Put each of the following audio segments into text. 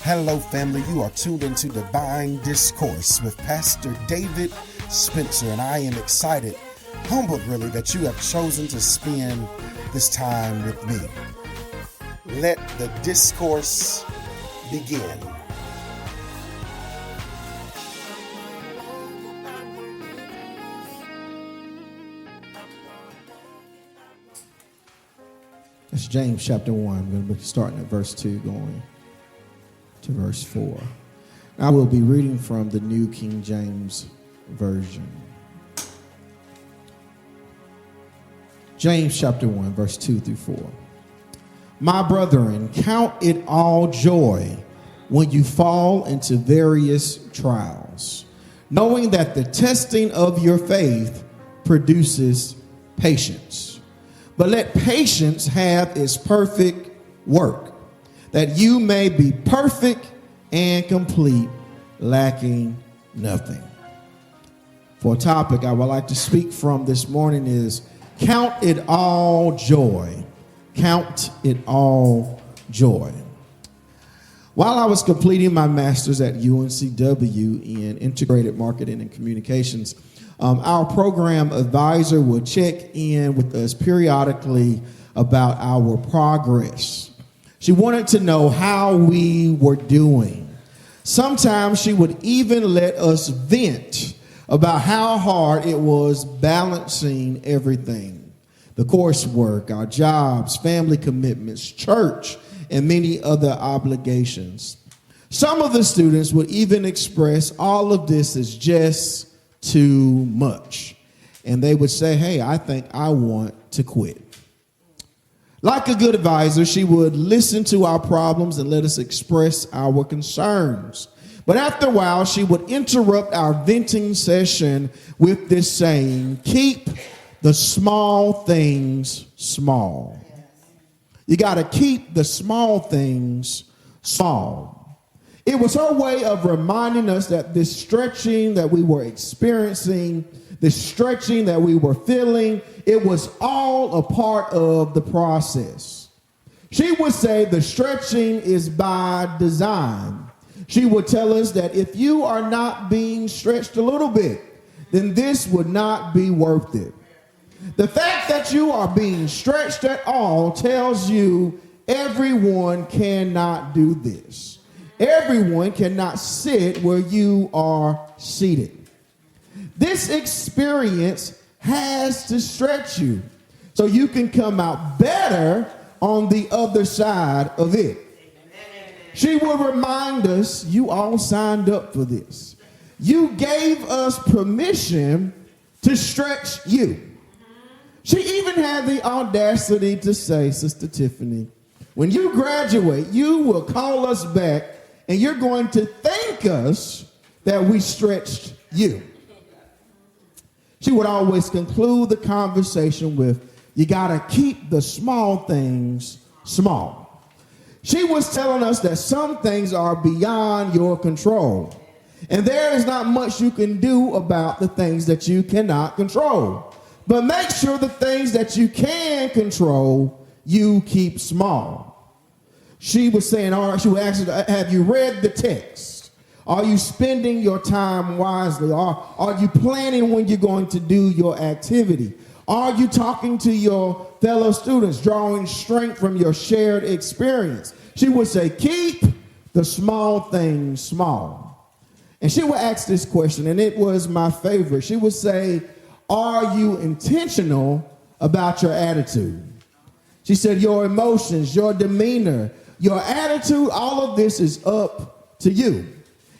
Hello, family. You are tuned into Divine Discourse with Pastor David Spencer, and I am excited, humbled really, that you have chosen to spend this time with me. Let the discourse begin. It's James chapter 1. I'm going to be starting at verse 2 going to verse 4. I will be reading from the New King James Version. James chapter 1, verse 2 through 4. My brethren, count it all joy when you fall into various trials, knowing that the testing of your faith produces patience. But let patience have its perfect work, that you may be perfect and complete, lacking nothing. For a topic I would like to speak from this morning is count it all joy. Count it all joy. While I was completing my master's at UNCW in integrated marketing and communications, our program advisor would check in with us periodically about our progress. She wanted to know how we were doing. Sometimes she would even let us vent about how hard it was balancing everything: the coursework, our jobs, family commitments, church, and many other obligations. Some of the students would even express all of this as just too much. And they would say, hey, I think I want to quit. Like a good advisor, she would listen to our problems and let us express our concerns. But after a while, she would interrupt our venting session with this saying, keep the small things small. You got to keep the small things small. It was her way of reminding us that this stretching that we were experiencing, this stretching that we were feeling, it was all a part of the process. She would say the stretching is by design. She would tell us that if you are not being stretched a little bit, then this would not be worth it. The fact that you are being stretched at all tells you everyone cannot do this. Everyone cannot sit where you are seated. This experience has to stretch you so you can come out better on the other side of it. She will remind us, you all signed up for this. You gave us permission to stretch you. She even had the audacity to say, Sister Tiffany, when you graduate, you will call us back and you're going to thank us that we stretched you. She would always conclude the conversation with, you got to keep the small things small. She was telling us that some things are beyond your control, and there is not much you can do about the things that you cannot control. But make sure the things that you can control, you keep small. She was saying, all right, she would ask her, have you read the text? Are you spending your time wisely? Are you planning when you're going to do your activity? Are you talking to your fellow students, drawing strength from your shared experience? She would say, keep the small things small. And she would ask this question, and it was my favorite. She would say, are you intentional about your attitude? She said, your emotions, your demeanor, your attitude, all of this is up to you.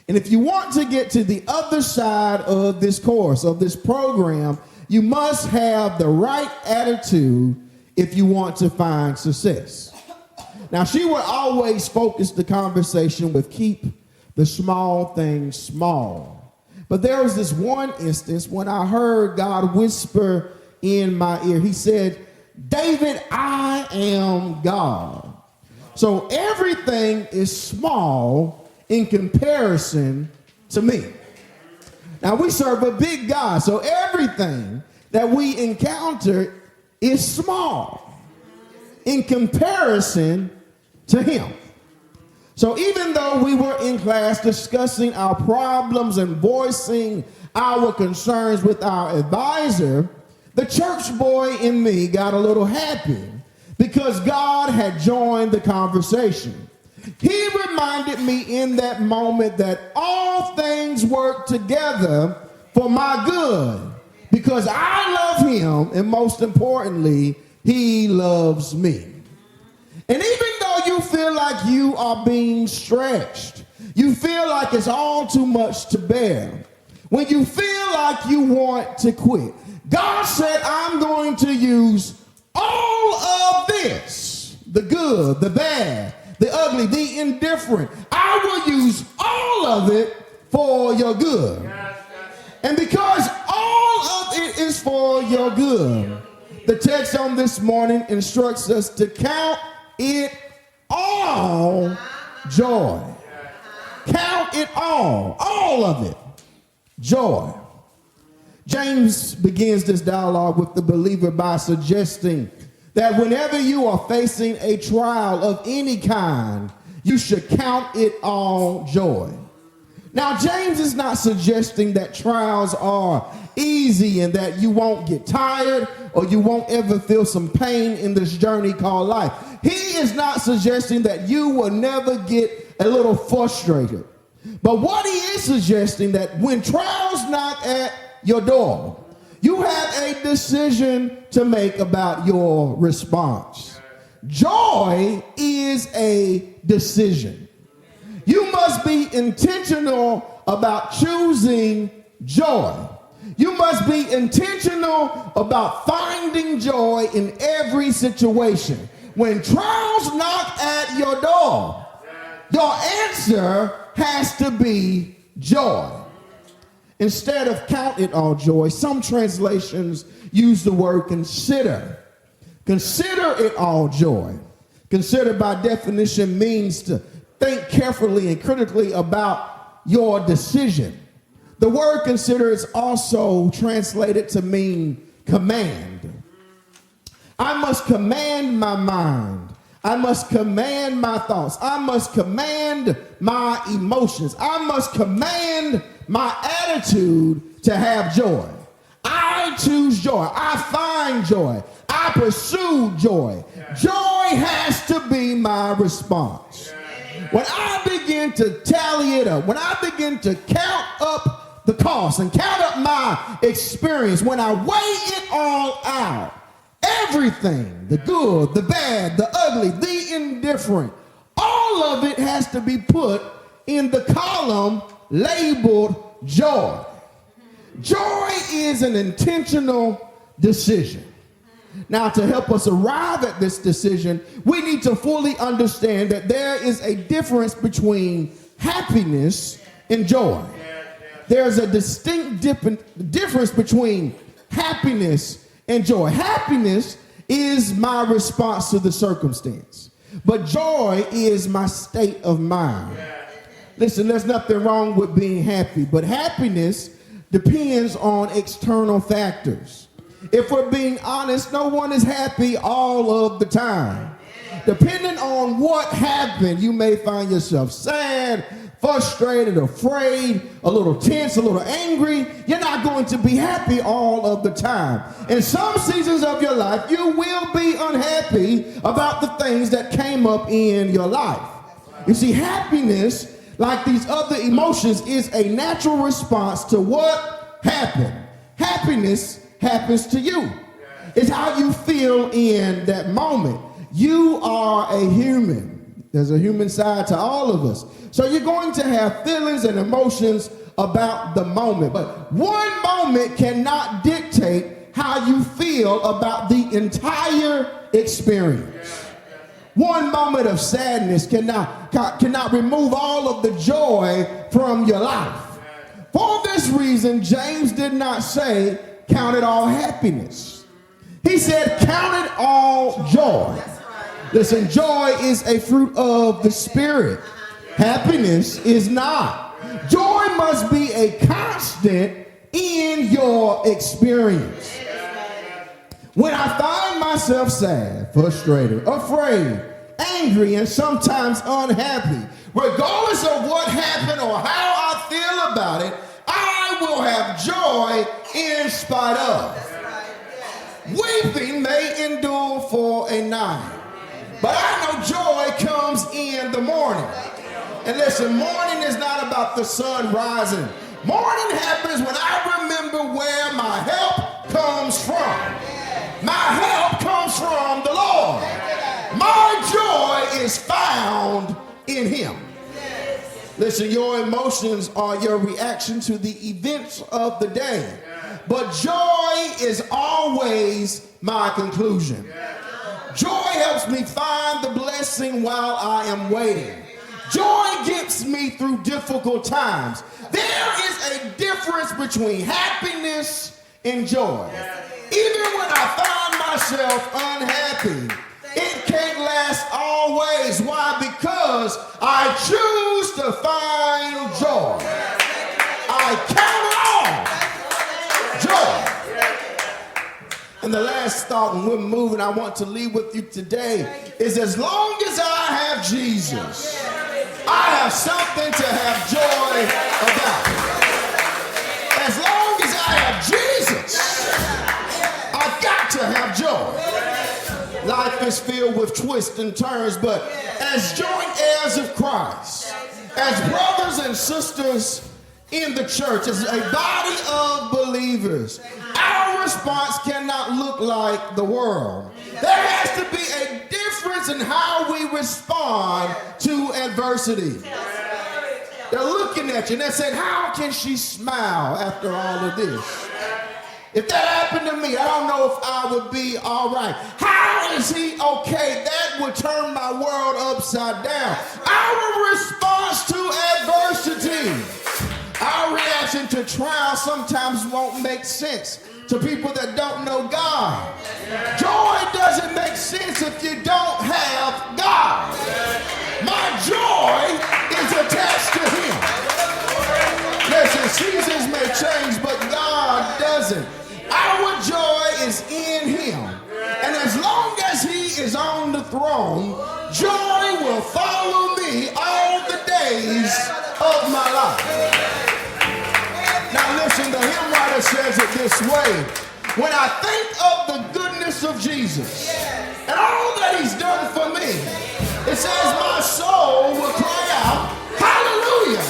And if you want to get to the other side of this course, of this program, you must have the right attitude if you want to find success. Now, she would always focus the conversation with keep the small things small. But there was this one instance when I heard God whisper in my ear. He said, David, I am God. So everything is small in comparison to me. Now, we serve a big God, so everything that we encounter is small in comparison to him. So even though we were in class discussing our problems and voicing our concerns with our advisor, the church boy in me got a little happy because God had joined the conversation. He reminded me in that moment that all things work together for my good because I love him, and most importantly, he loves me. And even though you feel like you are being stretched, you feel like it's all too much to bear, when you feel like you want to quit, God said, I'm going to use all of this, the good, the bad, the ugly, the indifferent. I will use all of it for your good. And because all of it is for your good, the text on this morning instructs us to count it all joy. Count it all of it, joy. James begins this dialogue with the believer by suggesting that whenever you are facing a trial of any kind, you should count it all joy. Now, James is not suggesting that trials are easy and that you won't get tired or you won't ever feel some pain in this journey called life. He is not suggesting that you will never get a little frustrated. But what he is suggesting that when trials knock at your door, you have a decision to make about your response. Joy is a decision. You must be intentional about choosing joy. You must be intentional about finding joy in every situation. When trials knock at your door, your answer has to be joy. Instead of count it all joy, some translations use the word consider. Consider it all joy. Consider by definition means to think carefully and critically about your decision. The word consider is also translated to mean command. I must command my mind. I must command my thoughts. I must command my emotions. I must command my attitude to have joy. I choose joy. I find joy. I pursue joy. Joy has to be my response. When I begin to tally it up, when I begin to count up the cost and count up my experience, when I weigh it all out, everything, the good, the bad, the ugly, the indifferent, all of it has to be put in the column labeled joy. Joy is an intentional decision. Now, to help us arrive at this decision, we need to fully understand that there is a difference between happiness and joy. There's a distinct difference between happiness and joy. Happiness is my response to the circumstance, but joy is my state of mind. Listen, there's nothing wrong with being happy, but happiness depends on external factors. If we're being honest, no one is happy all of the time. Depending on what happened, you may find yourself sad, frustrated, afraid, a little tense, a little angry. You're not going to be happy all of the time. In some seasons of your life, you will be unhappy about the things that came up in your life. You see, happiness, like these other emotions, is a natural response to what happened. Happiness happens to you. It's how you feel in that moment. You are a human. There's a human side to all of us. So you're going to have feelings and emotions about the moment. But one moment cannot dictate how you feel about the entire experience. One moment of sadness cannot remove all of the joy from your life. For this reason, James did not say, count it all happiness. He said, count it all joy. Listen, joy is a fruit of the Spirit. Happiness is not. Joy must be a constant in your experience. When I find myself sad, frustrated, afraid, angry and sometimes unhappy. Regardless of what happened or how I feel about it, I will have joy in spite of. Weeping may endure for a night, but I know joy comes in the morning. And listen, morning is not about the sun rising. Morning happens when I remember where my help comes from. My help comes from the Lord. My joy is found in Him. Listen, your emotions are your reaction to the events of the day. But joy is always my conclusion. Joy helps me find the blessing while I am waiting. Joy gets me through difficult times. There is a difference between happiness and joy. Even when I find myself unhappy, it can't last always. Why? Because I choose to find joy. I count it all joy. And the last thought, and we're moving, I want to leave with you today, is as long as I have Jesus, I have something to have joy about. As long as I have Jesus, I've got to have joy. Life is filled with twists and turns, but as joint heirs of Christ, as brothers and sisters in the church, as a body of believers, our response cannot look like the world. There has to be a difference in how we respond to adversity. They're looking at you and they're saying, how can she smile after all of this? If that happened to me, I don't know if I would be all right. How is he okay? That would turn my world upside down. Our response to adversity, our reaction to trial sometimes won't make sense to people that don't know God. Joy doesn't make sense if you don't have God. My joy is attached to Him. Listen, seasons may change, but God doesn't. Our joy is in Him. And as long as He is on the throne, joy will follow me all the days of my life. Now listen, the hymn writer says it this way. When I think of the goodness of Jesus and all that He's done for me, it says my soul will cry out, hallelujah.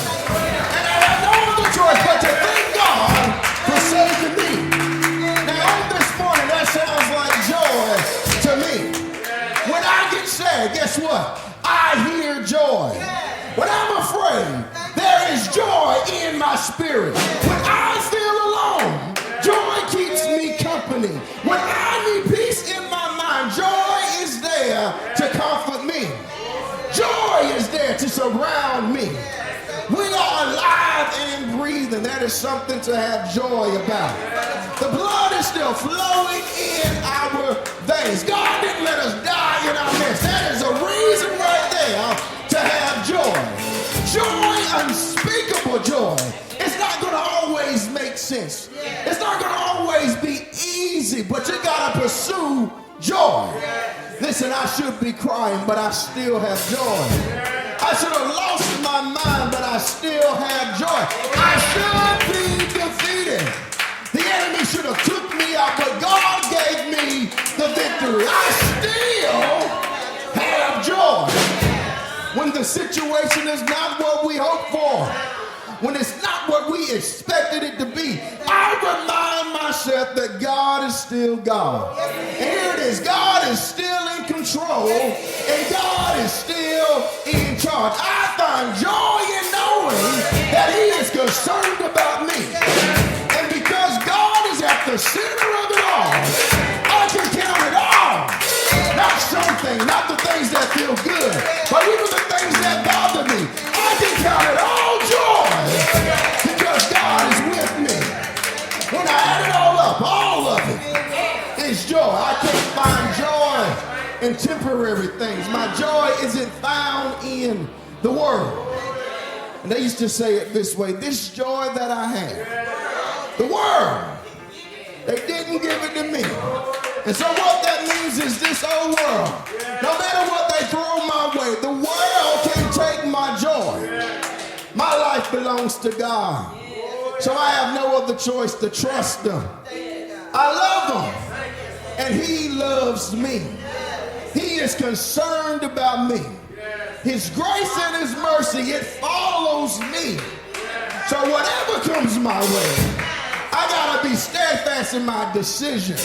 And I have no other choice but to thank God for saving me. Now on this morning, that sounds like joy to me. When I get sad, guess what? I hear joy. When I'm afraid, there is joy in my spirit. When I feel alone, joy keeps me company. When I need peace in my mind, joy is there to comfort me. Joy is there to surround me. We are alive and breathing. That is something to have joy about. The blood is still flowing in our veins. God didn't let us die in our midst. That is a reason right there to have joy. Joy, unspeakable joy. It's not going to always make sense. It's not going to always be easy, but you got to pursue joy. Listen, I should be crying, but I still have joy. I should have lost my mind, but I still have joy. I should be defeated. The enemy should have took me out, but God gave me the victory. I still have joy. When the situation is not what we hope for, when it's not what we expected it to be, I remind myself that God is still God. And here it is, God is still in control, and God is still in charge. I find joy in knowing that He is concerned about me. And because God is at the center of it all, I can count it all. Not something, not the things that feel good, but even the things that bother me. I can count it all joy because God is with me. When I add it all of it is joy. I can't find joy in temporary things. My joy isn't found in the world. And they used to say it this way, this joy that I have, the world, they didn't give it to me. And so what that means is this old world, no matter what they throw my way, the world can't take my joy. My life belongs to God. So I have no other choice to trust him. I love him. And he loves me. He is concerned about me. His grace and his mercy, it follows me. So whatever comes my way, I gotta be steadfast in my decision.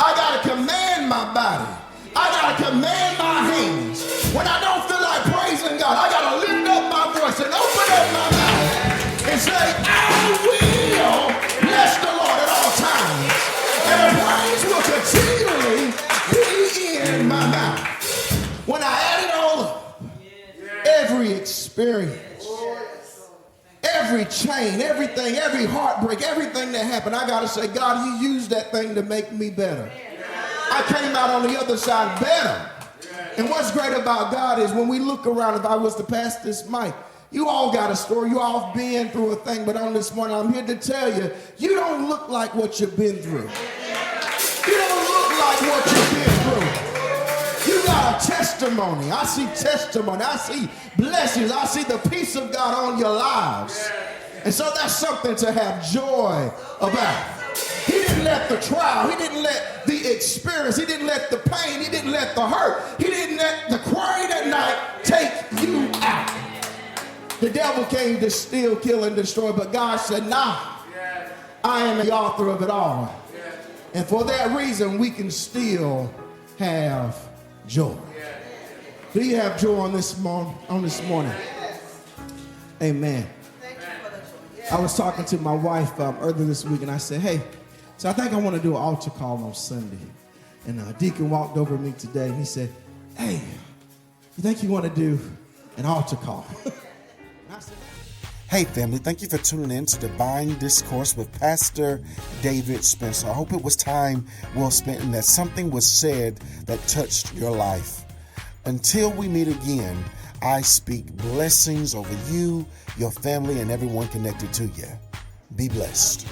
I gotta command my body. I gotta command my hands. When I don't feel like praising God, I gotta lift up my voice and open up my mouth and say, I will bless the Lord at all times. And the praise will continually be in my mouth. When I add it all up, every experience, every chain, everything, every heartbreak, everything that happened, I gotta say, God, you used that thing to make me better. I came out on the other side better. And what's great about God is when we look around, if I was to pass this mic, you all got a story, you all been through a thing, but on this morning, I'm here to tell you, you don't look like what you've been through. You don't look like what you've been through. You got a testimony. I see testimony. I see blessings. I see the peace of God on your lives. And so that's something to have joy about. He didn't let the trial, he didn't let the experience, he didn't let the pain, he didn't let the hurt, he didn't let the crying at night take you out. The devil came to steal, kill, and destroy, but God said, nah, I am the author of it all. And for that reason, we can still have joy. Do you have joy on this morning? Amen. I was talking to my wife earlier this week, and I said, hey, so I think I want to do an altar call on Sunday. And Deacon walked over to me today, and he said, hey, you think you want to do an altar call? I said, Hey family, thank you for tuning in to Divine Discourse with Pastor David Spencer. I hope it was time well spent and that something was said that touched your life. Until we meet again, I speak blessings over you, your family, and everyone connected to you. Be blessed.